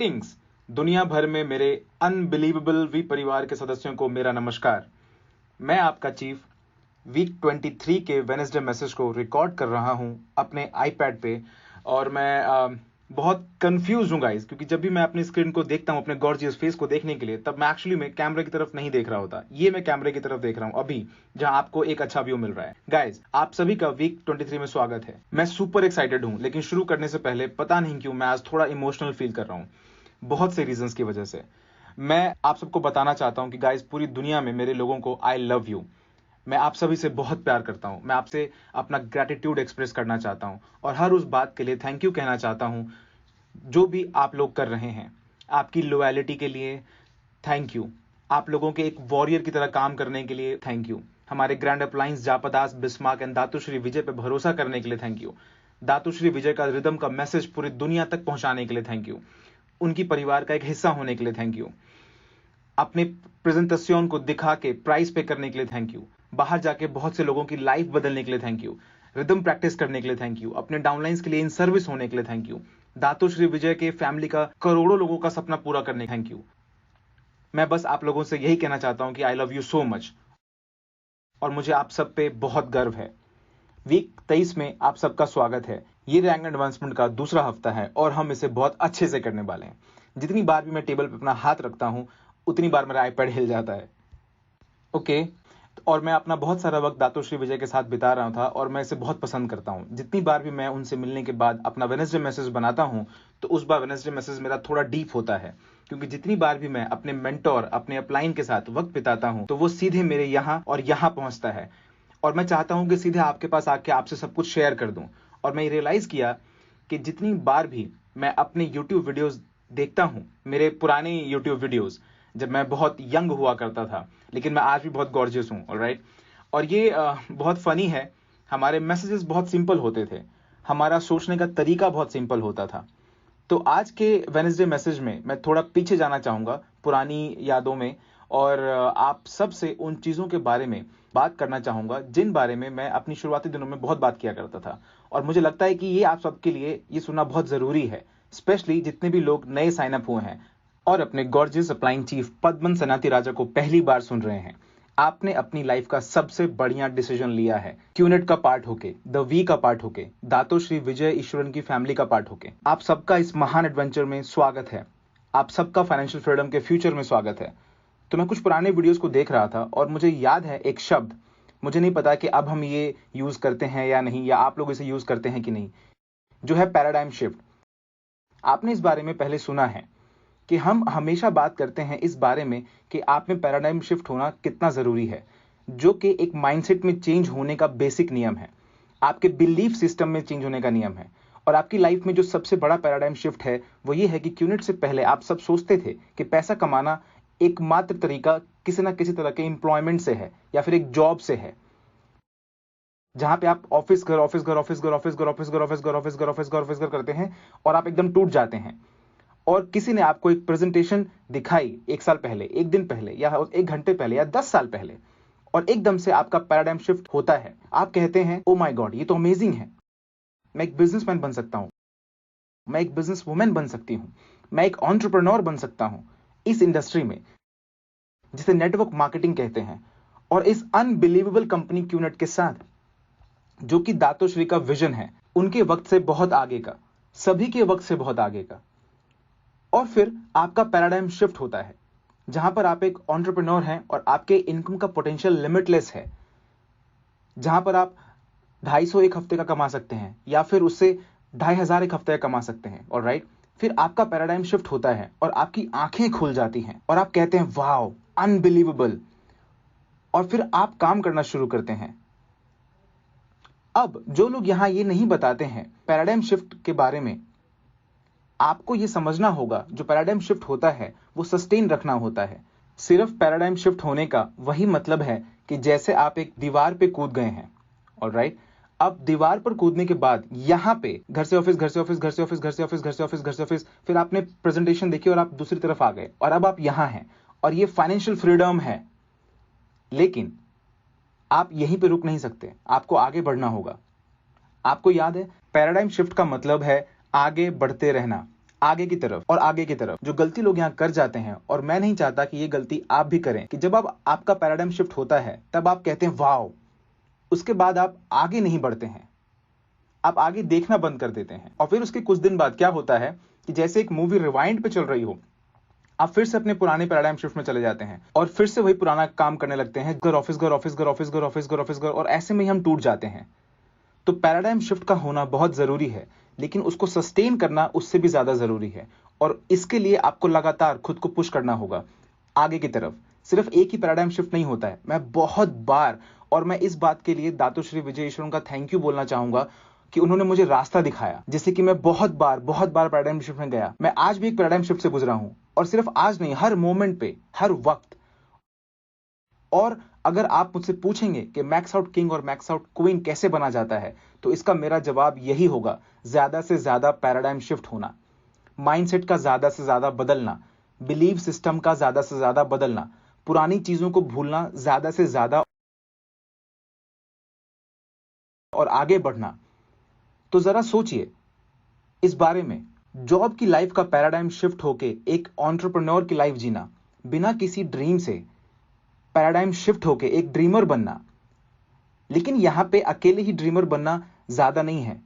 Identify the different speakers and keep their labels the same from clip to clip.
Speaker 1: Greetings. दुनिया भर में मेरे अनबिलीवेबल वी परिवार के सदस्यों को मेरा नमस्कार। मैं आपका चीफ वीक 23 के वेडनेसडे मैसेज को रिकॉर्ड कर रहा हूं अपने आईपैड पे, और मैं बहुत कंफ्यूज हूं गाइस, क्योंकि जब भी मैं अपनी स्क्रीन को देखता हूं अपने गॉर्जियस फेस को देखने के लिए, तब मैं एक्चुअली में कैमरे की तरफ नहीं देख रहा होता। ये मैं कैमरे की तरफ देख रहा हूं अभी, जहां आपको एक अच्छा व्यू मिल रहा है। गाइस, आप सभी का वीक 23 में स्वागत है। मैं सुपर एक्साइटेड हूं, लेकिन शुरू करने से पहले पता नहीं क्यों मैं आज थोड़ा इमोशनल फील कर रहा हूं, बहुत से रीजंस की वजह से। मैं आप सबको बताना चाहता हूं कि गाइस, पूरी दुनिया में मेरे लोगों को आई लव यू। मैं आप सभी से बहुत प्यार करता हूं। मैं आपसे अपना ग्रैटिट्यूड एक्सप्रेस करना चाहता हूं, और हर उस बात के लिए थैंक यू कहना चाहता हूं जो भी आप लोग कर रहे हैं। आपकी लॉयल्टी के लिए थैंक यू। आप लोगों के एक वॉरियर की तरह काम करने के लिए थैंक यू। हमारे ग्रैंड अपलायंस जापदास, बिस्मार्क एंड दातुश्री विजय पे भरोसा करने के लिए थैंक यू। दातुश्री विजय का रिदम का मैसेज पूरी दुनिया तक पहुंचाने के लिए थैंक यू। उनकी परिवार का एक हिस्सा होने के लिए थैंक यू। अपने प्रेजेंटेशन को दिखा के प्राइस पे करने के लिए थैंक यू। बाहर जाके बहुत से लोगों की लाइफ बदलने के लिए थैंक यू। रिदम प्रैक्टिस करने के लिए थैंक यू। अपने डाउनलाइंस के लिए इन सर्विस होने के लिए थैंक यू। दातुश्री विजय के फैमिली का करोड़ों लोगों का सपना पूरा करने थैंक यू। मैं बस आप लोगों से यही कहना चाहता हूं कि I love you so much, और मुझे आप सब पे बहुत गर्व है। वीक 23 में आप सबका स्वागत है। ये रैंक एडवांसमेंट का दूसरा हफ्ता है, और हम इसे बहुत अच्छे से करने वाले हैं। जितनी बार भी मैं टेबल पर अपना हाथ रखता हूं, उतनी बार मेरा आईपैड हिल जाता है। ओके, और मैं अपना बहुत सारा वक्त दातुश्री विजय के साथ बिता रहा था, और मैं इसे बहुत पसंद करता हूं। जितनी बार भी मैं उनसे मिलने के बाद अपना वेडनेसडे मैसेज बनाता हूं, तो उस बार वेडनेसडे मैसेज मेरा थोड़ा डीप होता है, क्योंकि जितनी बार भी मैं अपने मेंटोर, अपने अपलाइन के साथ वक्त बिताता हूं, तो वो सीधे मेरे यहाँ और यहाँ पहुंचता है, और मैं चाहता हूं कि सीधे आपके पास आके आपसे सब कुछ शेयर कर दूं। और मैं रियलाइज किया कि जितनी बार भी मैं अपने यूट्यूब वीडियोस देखता हूं, मेरे पुराने यूट्यूब वीडियोस, जब मैं बहुत यंग हुआ करता था, लेकिन मैं आज भी बहुत गॉर्जियस हूं, ऑलराइट। और ये बहुत फनी है। हमारे मैसेजेस बहुत सिंपल होते थे, हमारा सोचने का तरीका बहुत सिंपल होता था। तो आज के वेडनेसडे मैसेज में मैं थोड़ा पीछे जाना चाहूंगा, पुरानी यादों में, और आप सब से उन चीजों के बारे में बात करना चाहूंगा जिन बारे में मैं अपनी शुरुआती दिनों में बहुत बात किया करता था। और मुझे लगता है कि ये आप सबके लिए ये सुनना बहुत जरूरी है, स्पेशली जितने भी लोग नए साइन अप हुए हैं और अपने गॉर्जियस अप्लाइंग चीफ पद्मन सनाति राजा को पहली बार सुन रहे हैं। आपने अपनी लाइफ का सबसे बढ़िया डिसीजन लिया है, क्यूनेट का पार्ट होके, द वी का पार्ट होके, दातोश्री विजय ईश्वरन की फैमिली का पार्ट होके। आप सबका इस महान एडवेंचर में स्वागत है। आप सबका फाइनेंशियल फ्रीडम के फ्यूचर में स्वागत है। तो मैं कुछ पुराने वीडियोस को देख रहा था, और मुझे याद है एक शब्द, मुझे नहीं पता कि अब हम ये यूज करते हैं या नहीं, या आप लोग इसे यूज करते हैं कि नहीं, जो है पैराडाइम शिफ्ट। आपने इस बारे में पहले सुना है कि हम हमेशा बात करते हैं इस बारे में कि आप में पैराडाइम शिफ्ट होना कितना जरूरी है, जो कि एक माइंडसेट में चेंज होने का बेसिक नियम है, आपके बिलीफ सिस्टम में चेंज होने का नियम है। और आपकी लाइफ में जो सबसे बड़ा पैराडाइम शिफ्ट है वो ये है कि क्यूनेट से पहले आप सब सोचते थे कि पैसा कमाना एकमात्र तरीका किसी ना किसी तरह के एम्प्लॉयमेंट से है, या फिर एक जॉब से है, जहां पे आप ऑफिस घर ऑफिस घर ऑफिस घर ऑफिस घर ऑफिस घर ऑफिस घर ऑफिस घर ऑफिस घर ऑफिस घर करते हैं, और आप एकदम टूट जाते हैं। और किसी ने आपको एक प्रेजेंटेशन दिखाई एक साल पहले, एक दिन पहले, या एक घंटे पहले, या 10 साल पहले, और एकदम से आपका पैराडाइम शिफ्ट होता है। आप कहते हैं, ओ माय गॉड, ये तो अमेजिंग है, मैं एक बिजनेसमैन बन सकता हूं, मैं एक बिजनेस वुमेन बन सकती हूं, मैं एक एंटरप्रेन्योर बन सकता हूं इस इंडस्ट्री में जिसे नेटवर्क मार्केटिंग कहते हैं, और इस अनबिलीवेबल कंपनी क्यूनेट के साथ, जो कि दातोश्री का विजन है, उनके वक्त से बहुत आगे का, सभी के वक्त से बहुत आगे का। और फिर आपका पैराडाइम शिफ्ट होता है, जहां पर आप एक एंटरप्रेन्योर हैं और आपके इनकम का पोटेंशियल लिमिटलेस है, जहां पर आप 250 एक हफ्ते का कमा सकते हैं, या फिर उससे 2500 एक हफ्ते का कमा सकते हैं। ऑलराइट, फिर आपका पैराडाइम शिफ्ट होता है, और आपकी आंखें खुल जाती हैं, और आप कहते हैं, वाओ, अनबिलीवेबल। और फिर आप काम करना शुरू करते हैं। अब जो लोग यहां ये नहीं बताते हैं पैराडाइम शिफ्ट के बारे में, आपको यह समझना होगा, जो पैराडाइम शिफ्ट होता है वो सस्टेन रखना होता है। सिर्फ पैराडाइम शिफ्ट होने का वही मतलब है कि जैसे आप एक दीवार पे कूद गए हैं, ऑलराइट। अब दीवार पर कूदने के बाद यहां पे घर से ऑफिस, घर से ऑफिस, घर से ऑफिस, घर से ऑफिस, घर से ऑफिस, घर से ऑफिस, फिर आपने प्रेजेंटेशन देखी और आप दूसरी तरफ आ गए, और अब आप यहां हैं, और ये फाइनेंशियल फ्रीडम है। लेकिन आप यहीं पे रुक नहीं सकते, आपको आगे बढ़ना होगा। आपको याद है, पैराडाइम शिफ्ट का मतलब है आगे बढ़ते रहना, आगे की तरफ और आगे की तरफ जो गलती लोग यहाँ कर जाते हैं, और मैं नहीं चाहता कि ये गलती आप भी करें, कि जब आपका पैराडाइम शिफ्ट होता है तब आप कहते हैं वाओ, उसके बाद आप आगे नहीं बढ़ते हैं, आप आगे देखना बंद कर देते हैं। और फिर उसके कुछ दिन बाद क्या होता है कि जैसे एक मूवी रिवाइंड पे चल रही हो, आप फिर से अपने पुराने पैराडाइम शिफ्ट में चले जाते हैं और फिर से वही पुराना काम करने लगते हैं, घर ऑफिस घर ऑफिस घर ऑफिस घर ऑफिस घर ऑफिस घर, और ऐसे में ही हम टूट जाते हैं। तो पैराडाइम शिफ्ट का होना बहुत जरूरी है, लेकिन उसको सस्टेन करना उससे भी ज्यादा जरूरी है। और इसके लिए आपको लगातार खुद को पुश करना होगा आगे की तरफ। सिर्फ एक ही पैराडाइम शिफ्ट नहीं होता है। मैं बहुत बार, और मैं इस बात के लिए दातोश्री विजय ईश्वरन का थैंक यू बोलना चाहूंगा कि उन्होंने मुझे रास्ता दिखाया, जिससे कि मैं बहुत बार पैराडाइम शिफ्ट में गया। मैं आज भी एक पैराडाइम शिफ्ट से गुजरा हूं, और सिर्फ आज नहीं, हर मोमेंट पे, हर वक्त। और अगर आप मुझसे पूछेंगे कि मैक्स आउट किंग और मैक्स आउट क्वीन कैसे बना जाता है, तो इसका मेरा जवाब यही होगा, ज्यादा से ज्यादा पैराडाइम शिफ्ट होना, माइंडसेट का ज्यादा से ज्यादा बदलना, बिलीव सिस्टम का ज्यादा से ज्यादा बदलना, पुरानी चीजों को भूलना ज्यादा से ज्यादा और आगे बढ़ना। तो जरा सोचिए इस बारे में। जॉब की लाइफ का पैराडाइम शिफ्ट होके एक एंटरप्रेन्योर की लाइफ जीना, बिना किसी ड्रीम से पैराडाइम शिफ्ट होके एक ड्रीमर बनना। लेकिन यहां पे अकेले ही ड्रीमर बनना ज्यादा नहीं है,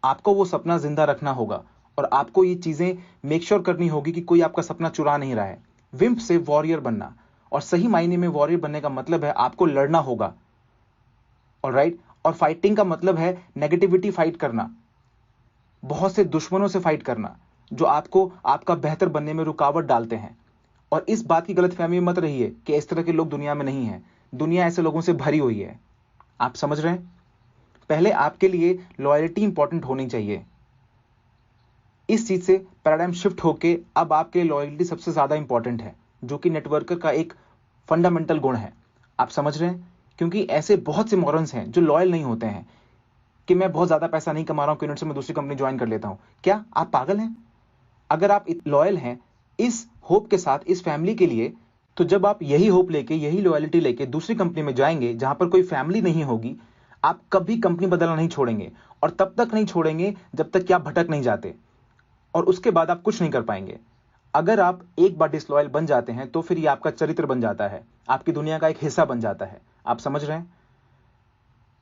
Speaker 1: आपको वो सपना जिंदा रखना होगा, और आपको ये चीजें मेक श्योर करनी होगी कि कोई आपका सपना चुरा नहीं रहा है। विम्प से वॉरियर बनना, और सही मायने में वॉरियर बनने का मतलब है आपको लड़ना होगा, ऑलराइट। और फाइटिंग का मतलब है नेगेटिविटी फाइट करना, बहुत से दुश्मनों से फाइट करना जो आपको आपका बेहतर बनने में रुकावट डालते हैं। और इस बात की गलतफहमी में मत रहिए कि इस तरह के लोग दुनिया में नहीं हैं। दुनिया ऐसे लोगों से भरी हुई है, आप समझ रहे हैं। पहले आपके लिए लॉयल्टी इंपॉर्टेंट होनी चाहिए। इस चीज से पैराडाइम शिफ्ट होके अब आपके लॉयल्टी सबसे ज्यादा इंपॉर्टेंट है, जो कि नेटवर्कर का एक फंडामेंटल गुण है। आप समझ रहे हैं, क्योंकि ऐसे बहुत से मॉरन्स हैं जो लॉयल नहीं होते हैं कि मैं बहुत ज्यादा पैसा नहीं कमा रहा हूं, यूनिट से मैं दूसरी कंपनी ज्वाइन कर लेता हूं। क्या आप पागल हैं? अगर आप लॉयल हैं इस होप के साथ, इस फैमिली के लिए, तो जब आप यही होप लेके, यही लॉयल्टी लेके दूसरी कंपनी में जाएंगे जहां पर कोई फैमिली नहीं होगी, आप कभी कंपनी बदलना नहीं छोड़ेंगे, और तब तक नहीं छोड़ेंगे जब तक कि आप भटक नहीं जाते, और उसके बाद आप कुछ नहीं कर पाएंगे। अगर आप एक बार डिसलॉयल बन जाते हैं तो फिर ये आपका चरित्र बन जाता है, आपकी दुनिया का एक हिस्सा बन जाता है। आप समझ रहे हैं।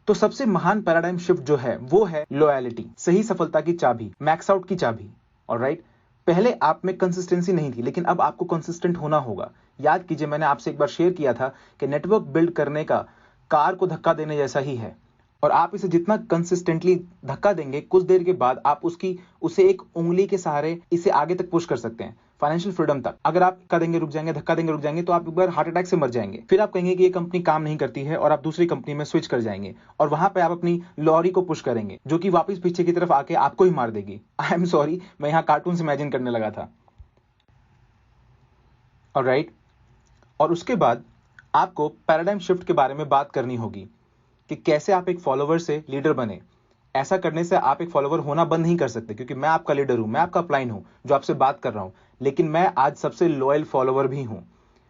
Speaker 1: तो सबसे महान पैराडाइम शिफ्ट जो है वो है लॉयल्टी, सही सफलता की चाबी, मैक्स आउट की चाबी, ऑलराइट। पहले आप में कंसिस्टेंसी नहीं थी, लेकिन अब आपको कंसिस्टेंट होना होगा। याद कीजिए, मैंने आपसे एक बार शेयर किया था कि नेटवर्क बिल्ड करने का कार को धक्का देने जैसा ही है, और आप इसे जितना कंसिस्टेंटली धक्का देंगे, कुछ देर के बाद आप उसे एक उंगली के सहारे इसे आगे तक पुश कर सकते हैं, फाइनेंशियल फ्रीडम तक। अगर आप धक्का देंगे रुक जाएंगे, धक्का देंगे रुक जाएंगे, तो आप एक बार हार्ट अटैक से मर जाएंगे। फिर आप कहेंगे कि ये कंपनी काम नहीं करती है, और आप दूसरी कंपनी में स्विच कर जाएंगे, और वहां पे आप अपनी लॉरी को पुश करेंगे, जो कि वापस पीछे की तरफ आके आपको ही मार देगी। आई एम सॉरी, मैं यहाँ कार्टून से इमेजिन करने लगा था, ऑलराइट। और उसके बाद आपको पैराडाइम शिफ्ट के बारे में बात करनी होगी कि कैसे आप एक फॉलोवर से लीडर बने। ऐसा करने से आप एक फॉलोवर होना बंद नहीं कर सकते, क्योंकि मैं आपका लीडर हूं, मैं आपका अपलाइन हूं जो आपसे बात कर रहा हूं, लेकिन मैं आज सबसे लॉयल फॉलोवर भी हूं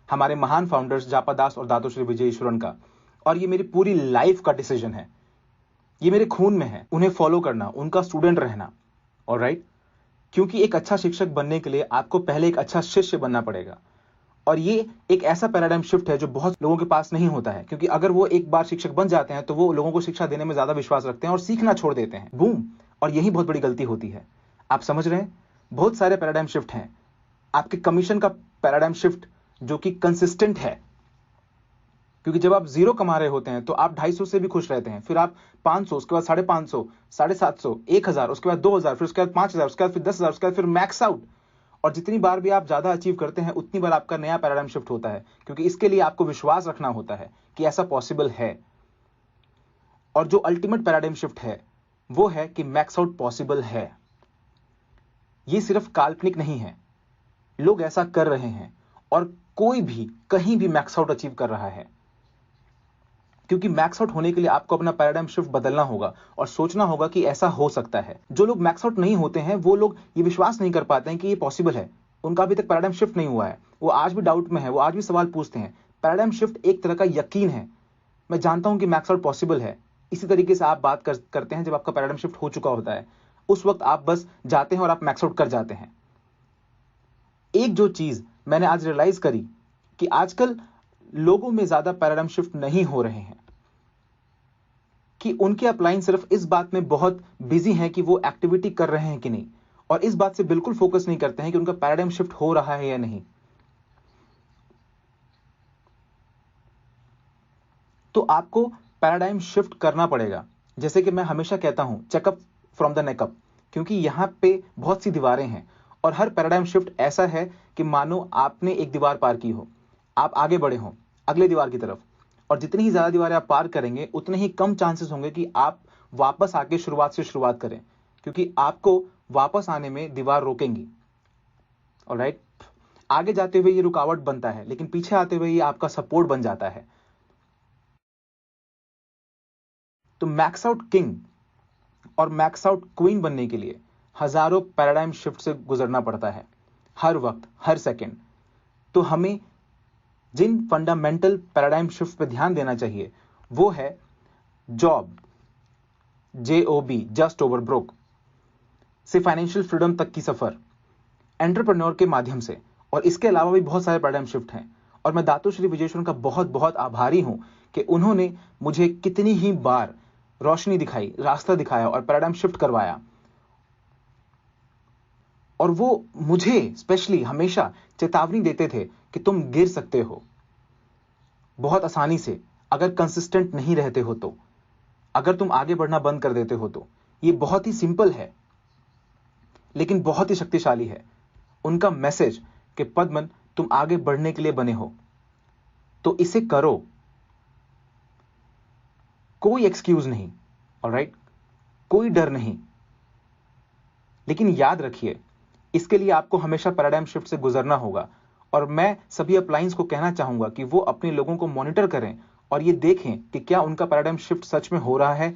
Speaker 1: हमारे महान फाउंडर्स जापा दास और दातोश्री विजय ईश्वरन का। और ये मेरी पूरी लाइफ का डिसीजन है, ये मेरे खून में है, उन्हें फॉलो करना, उनका स्टूडेंट रहना, ऑलराइट। क्योंकि एक अच्छा शिक्षक बनने के लिए आपको पहले एक अच्छा शिष्य बनना पड़ेगा, और ये एक ऐसा पैराडाइम शिफ्ट है जो बहुत लोगों के पास नहीं होता है, क्योंकि अगर वो एक बार शिक्षक बन जाते हैं तो वो लोगों को शिक्षा देने में ज्यादा विश्वास रखते हैं और सीखना छोड़ देते हैं, बूम। और यही बहुत बड़ी गलती होती है। आप समझ रहे हैं। बहुत सारे पैराडाइम शिफ्ट हैं। आपके कमीशन का पैराडाइम शिफ्ट जो कि कंसिस्टेंट है, क्योंकि जब आप 0 कमा रहे होते हैं तो आप 250 से भी खुश रहते हैं, फिर आप 500, उसके बाद 550, 750, 1000, उसके बाद 2000, फिर उसके बाद 5000, उसके बाद फिर 10,000, उसके बाद फिर मैक्स आउट। और जितनी बार भी आप ज्यादा अचीव करते हैं, उतनी बार आपका नया पैराडाइम शिफ्ट होता है, क्योंकि इसके लिए आपको विश्वास रखना होता है कि ऐसा पॉसिबल है। और जो अल्टीमेट पैराडाइम शिफ्ट है वो है कि मैक्स आउट पॉसिबल है। ये सिर्फ काल्पनिक नहीं है, लोग ऐसा कर रहे हैं, और कोई भी कहीं भी मैक्स आउट अचीव कर रहा है। क्योंकि मैक्स आउट होने के लिए आपको अपना पैराडाइम शिफ्ट बदलना होगा और सोचना होगा कि ऐसा हो सकता है। जो लोग मैक्स आउट नहीं होते हैं वो लोग ये विश्वास नहीं कर पाते हैं कि ये पॉसिबल है। उनका अभी तक पैराडाइम शिफ्ट नहीं हुआ है, वो आज भी डाउट में है, वो आज भी सवाल पूछते हैं। पैराडाइम शिफ्ट एक तरह का यकीन है। मैं जानता हूं कि मैक्स आउट पॉसिबल है। इसी तरीके से आप करते हैं जब आपका पैराडाइम शिफ्ट हो चुका होता है, उस वक्त आप बस जाते हैं और आप मैक्स आउट कर जाते हैं। एक जो चीज मैंने आज रियलाइज करी कि आजकल लोगों में ज्यादा पैराडाइम शिफ्ट नहीं हो रहे हैं, कि उनके अपलाइन सिर्फ इस बात में बहुत बिजी हैं कि वो एक्टिविटी कर रहे हैं कि नहीं, और इस बात से बिल्कुल फोकस नहीं करते हैं कि उनका पैराडाइम शिफ्ट हो रहा है या नहीं। तो आपको पैराडाइम शिफ्ट करना पड़ेगा। जैसे कि मैं हमेशा कहता हूं, checkup from the neck up, क्योंकि यहां पे बहुत सी दीवारें हैं और हर पैराडाइम शिफ्ट ऐसा है कि मानो आपने एक दीवार पार की हो, आप आगे बढ़े हो अगले दीवार की तरफ, और जितनी ही ज्यादा दीवारें आप पार करेंगे उतने ही कम चांसेस होंगे कि आप वापस आके शुरुआत से शुरुआत करें, क्योंकि आपको वापस आने में दीवार रोकेंगी। ऑलराइट, आगे जाते हुए ये रुकावट बनता है, लेकिन पीछे आते हुए ये आपका सपोर्ट बन जाता है। तो मैक्स आउट किंग और मैक्स आउट क्वीन बनने के लिए हजारों पैराडाइम शिफ्ट से गुजरना पड़ता है, हर वक्त, हर सेकंड। तो हमें जिन फंडामेंटल पैराडाइम शिफ्ट पे ध्यान देना चाहिए वो है job, JOB, just over broke, से फाइनेंशियल फ्रीडम तक की सफर, एंटरप्रेन्योर के माध्यम से। और इसके अलावा भी बहुत सारे पैराडाइम शिफ्ट हैं, और मैं दातोश्री विजयेश्वरन का बहुत बहुत आभारी हूं कि उन्होंने मुझे कितनी ही बार रोशनी दिखाई, रास्ता दिखाया और पैराडाइम शिफ्ट करवाया। और वो मुझे स्पेशली हमेशा चेतावनी देते थे कि तुम गिर सकते हो बहुत आसानी से अगर कंसिस्टेंट नहीं रहते हो तो, अगर तुम आगे बढ़ना बंद कर देते हो तो। ये बहुत ही सिंपल है लेकिन बहुत ही शक्तिशाली है उनका मैसेज कि पद्मन, तुम आगे बढ़ने के लिए बने हो तो इसे करो, कोई एक्सक्यूज नहीं। ऑलराइट, कोई डर नहीं। लेकिन याद रखिए, इसके लिए आपको हमेशा पैराडाइम शिफ्ट से गुजरना होगा। और मैं सभी अपलाइंस को कहना चाहूंगा कि वो अपने लोगों को मॉनिटर करें और ये देखें कि क्या उनका पैराडाइम शिफ्ट सच में हो रहा है,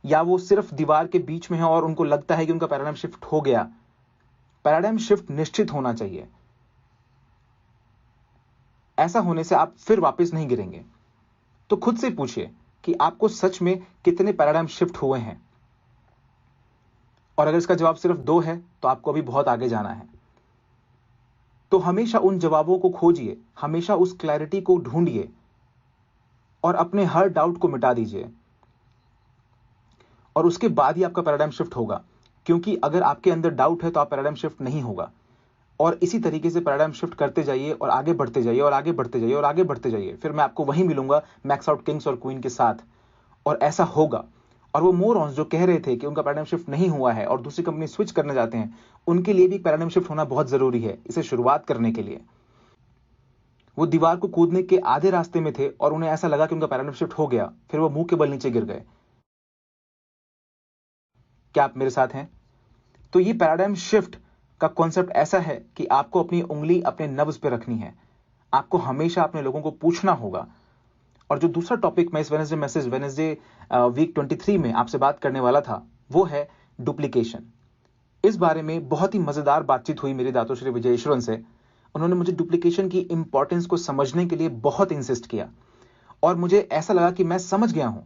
Speaker 1: या वो सिर्फ दीवार के बीच में है और उनको लगता है कि उनका पैराडाइम शिफ्ट हो गया। पैराडाइम शिफ्ट निश्चित होना चाहिए, ऐसा होने से आप फिर वापस नहीं गिरेंगे। तो खुद से पूछिए कि आपको सच में कितने पैराडाइम शिफ्ट हुए हैं, और अगर इसका जवाब सिर्फ 2 है तो आपको अभी बहुत आगे जाना है। तो हमेशा उन जवाबों को खोजिए, हमेशा उस क्लैरिटी को ढूंढिए और अपने हर डाउट को मिटा दीजिए, और उसके बाद ही आपका पैराडाइम शिफ्ट होगा। क्योंकि अगर आपके अंदर डाउट है तो आप पैराडाइम शिफ्ट नहीं होगा। और इसी तरीके से पैराडाइम शिफ्ट करते जाइए और आगे बढ़ते जाइए और आगे बढ़ते जाइए और आगे बढ़ते जाइए। फिर मैं आपको वहीं मिलूंगा मैक्स आउट किंग्स और क्वीन के साथ, और ऐसा होगा। और वो मोरॉन्स जो कह रहे थे कि उनका पैराडाइम शिफ्ट नहीं हुआ है और दूसरी कंपनी स्विच करना चाहते हैं, उनके लिए भी पैराडाइम शिफ्ट होना बहुत जरूरी है इसे शुरुआत करने के लिए। वो दीवार को कूदने के आधे रास्ते में थे और उन्हें ऐसा लगा कि उनका पैराडाइम शिफ्ट हो गया, फिर वो मुंह के बल नीचे गिर गए। क्या आप मेरे साथ हैं? तो ये पैराडाइम शिफ्ट का कॉन्सेप्ट ऐसा है कि आपको अपनी उंगली अपने नब्ज पे रखनी है, आपको हमेशा अपने लोगों को पूछना होगा। और जो दूसरा टॉपिक मैं इस वेडनेसडे वीक 23 में आपसे बात करने वाला था वो है डुप्लीकेशन। इस बारे में बहुत ही मजेदार बातचीत हुई मेरी दातोश्री विजयेश्वरन से। उन्होंने मुझे डुप्लीकेशन की इंपॉर्टेंस को समझने के लिए बहुत इंसिस्ट किया, और मुझे ऐसा लगा कि मैं समझ गया हूं।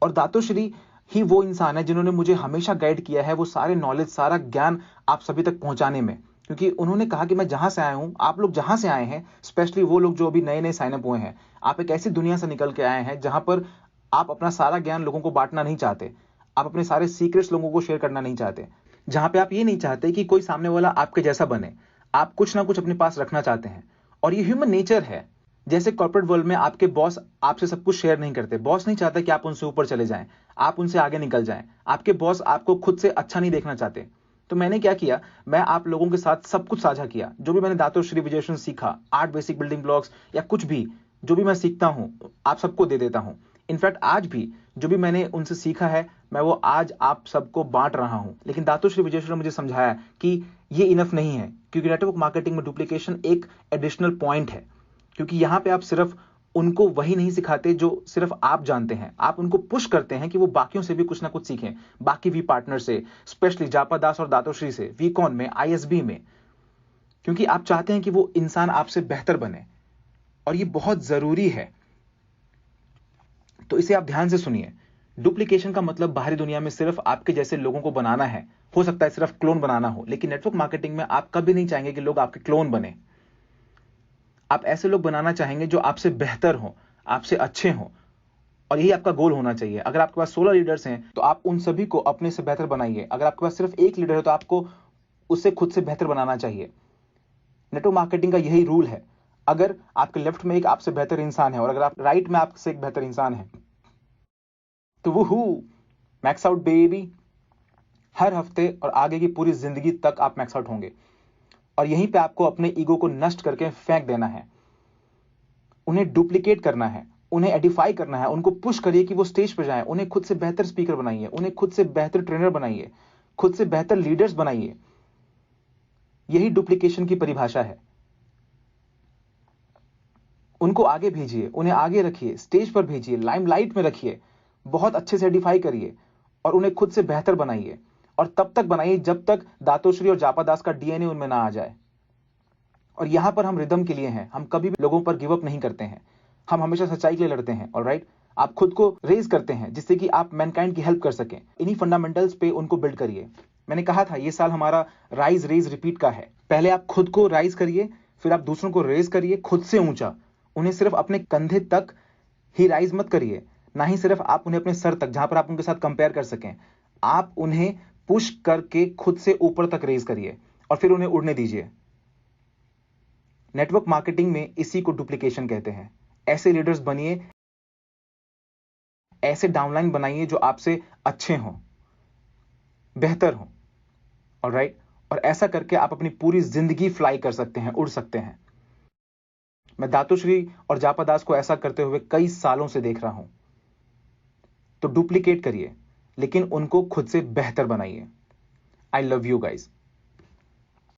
Speaker 1: और दातोश्री ही वो इंसान है जिन्होंने मुझे हमेशा गाइड किया है वो सारे नॉलेज, सारा ज्ञान आप सभी तक पहुंचाने में। क्योंकि उन्होंने कहा कि मैं जहां से आया हूं, आप लोग जहां से आए हैं, स्पेशली वो लोग जो अभी नए नए साइन अप हुए हैं, आप एक ऐसी दुनिया से निकल के आए हैं जहां पर आप अपना सारा ज्ञान लोगों को बांटना नहीं चाहते, आप अपने सारे सीक्रेट्स लोगों को शेयर करना नहीं चाहते, जहां पे आप ये नहीं चाहते कि कोई सामने वाला आपके जैसा बने, आप कुछ ना कुछ अपने पास रखना चाहते हैं। और ये ह्यूमन नेचर है। जैसे कॉर्पोरेट वर्ल्ड में आपके बॉस आपसे सब कुछ शेयर नहीं करते, बॉस नहीं चाहता कि आप उनसे ऊपर चले जाएं, आप उनसे आगे निकल जाएं, आपके बॉस आपको खुद से अच्छा नहीं देखना चाहते। तो मैंने क्या किया, मैं आप लोगों के साथ सब कुछ साझा किया, जो भी मैंने दातोश्री विजयेश्वरन सीखा, 8 बेसिक बिल्डिंग ब्लॉक्स या कुछ भी जो भी मैं सीखता हूं, आप सबको दे देता हूं। इनफैक्ट आज भी जो भी मैंने उनसे सीखा है मैं वो आज आप सबको बांट रहा हूं। लेकिन दातोश्री विजयेश्वरन ने मुझे समझाया कि ये इनफ नहीं है, क्योंकि नेटवर्क मार्केटिंग में डुप्लीकेशन एक एडिशनल पॉइंट है। क्योंकि यहां पे आप सिर्फ उनको वही नहीं सिखाते जो सिर्फ आप जानते हैं, आप उनको पुश करते हैं कि वो बाकियों से भी कुछ ना कुछ सीखें, बाकी वी पार्टनर से, स्पेशली जापा दास और दातोश्री से, वीकॉन में, ISB में। क्योंकि आप चाहते हैं कि वो इंसान आपसे बेहतर बने, और ये बहुत जरूरी है। तो इसे आप ध्यान से सुनिए। डुप्लीकेशन का मतलब बाहरी दुनिया में सिर्फ आपके जैसे लोगों को बनाना है, हो सकता है सिर्फ क्लोन बनाना हो, लेकिन नेटवर्क मार्केटिंग में आप कभी नहीं चाहेंगे कि लोग आपके क्लोन बने। आप ऐसे लोग बनाना चाहेंगे जो आपसे बेहतर हो, आपसे अच्छे हो, और यही आपका गोल होना चाहिए। अगर आपके पास 16 लीडर्स हैं तो आप उन सभी को अपने से बेहतर बनाइए। अगर आपके पास सिर्फ एक लीडर है तो आपको उससे खुद से बेहतर बनाना चाहिए। नेटवर्क मार्केटिंग का यही रूल है। अगर आपके लेफ्ट में एक आपसे बेहतर इंसान है और अगर आप राइट में आपसे एक बेहतर इंसान है तो वो मैक्स आउट बेबी। हर हफ्ते और आगे की पूरी जिंदगी तक आप मैक्स आउट होंगे, और यहीं पे आपको अपने ईगो को नष्ट करके फेंक देना है। उन्हें डुप्लीकेट करना है, उन्हें एडिफाई करना है, उनको पुश करिए कि वो स्टेज पर जाएं। उन्हें खुद से बेहतर स्पीकर बनाइए, उन्हें खुद से बेहतर ट्रेनर बनाइए, खुद से बेहतर लीडर्स बनाइए। यही डुप्लीकेशन की परिभाषा है। उनको आगे भेजिए, उन्हें आगे रखिए, स्टेज पर भेजिए, लाइमलाइट में रखिए, बहुत अच्छे से एडिफाई करिए और उन्हें खुद से बेहतर बनाइए। और तब तक बनाइए जब तक दातोश्री और जापादास का डीएनए उनमें ना आ जाए। और यहां पर हम रिदम के लिए हैं, हम कभी भी लोगों पर गिव अप नहीं करते हैं, हम हमेशा सच्चाई के लिए लड़ते हैं। ऑलराइट, आप खुद को रेज करते हैं जिससे कि आप मैनकाइंड की हेल्प कर सकें। इन्हीं फंडामेंटल्स पे उनको बिल्ड करिए। मैंने कहा था ये साल हमारा राइज रेज रिपीट का है। पहले आप खुद को राइज करिए, फिर आप दूसरों को रेज करिए खुद से ऊंचा। उन्हें सिर्फ अपने कंधे तक ही राइज मत करिए, ना ही सिर्फ आप उन्हें अपने सर तक, जहां पर आप उनके साथ कंपेयर कर सकें। आप उन्हें पुश करके खुद से ऊपर तक रेज करिए और फिर उन्हें उड़ने दीजिए। नेटवर्क मार्केटिंग में इसी को डुप्लीकेशन कहते हैं। ऐसे लीडर्स बनिए, ऐसे डाउनलाइन बनाइए जो आपसे अच्छे हों, बेहतर हों। ऑलराइट, और ऐसा करके आप अपनी पूरी जिंदगी फ्लाई कर सकते हैं, उड़ सकते हैं। मैं दातुश्री और जापादास को ऐसा करते हुए कई सालों से देख रहा हूं। तो डुप्लीकेट करिए, लेकिन उनको खुद से बेहतर बनाइए। I love you guys.